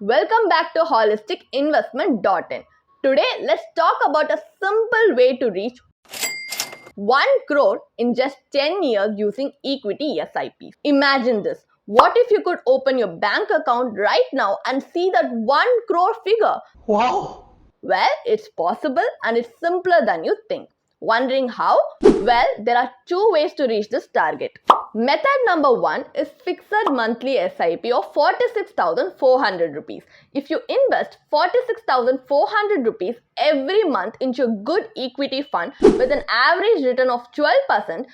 Welcome back to holisticinvestment.in. Today, let's talk about a simple way to reach 1 crore in just 10 years using equity SIPs. Imagine this. What if you could open your bank account right now and see that 1 crore figure? Wow! Well, it's possible and it's simpler than you think. Wondering how? Well, there are two ways to reach this target. Method number 1 is fixed monthly SIP of 46,400 rupees. If you invest 46,400 rupees every month into a good equity fund with an average return of 12%,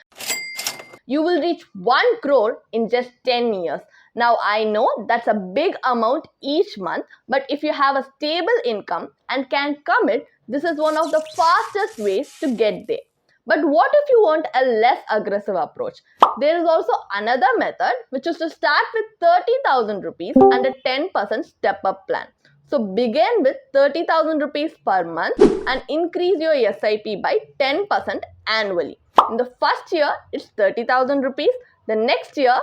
you will reach 1 crore in just 10 years. Now, I know that's a big amount each month, but if you have a stable income and can commit, this is one of the fastest ways to get there. But what if you want a less aggressive approach? There is also another method, which is to start with 30,000 rupees and a 10% step up plan. So begin with 30,000 rupees per month and increase your SIP by 10% annually. In the first year, it's 30,000 rupees. The next year,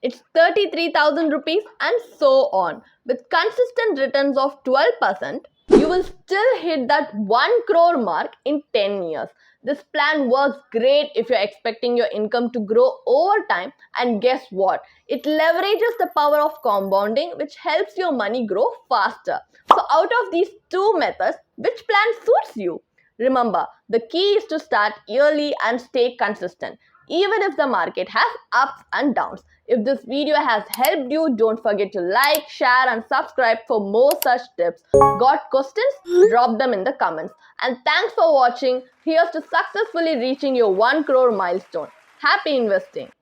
it's 33,000 rupees and so on. With consistent returns of 12%, you will still hit that 1 crore mark in 10 years. This plan works great if you're expecting your income to grow over time, and guess what? It leverages the power of compounding, which helps your money grow faster. So out of these two methods, which plan suits you? Remember, the key is to start early and stay consistent, even if the market has ups and downs. If this video has helped you, don't forget to like, share and subscribe for more such tips. Got questions? Drop them in the comments. And thanks for watching. Here's to successfully reaching your 1 crore milestone. Happy investing!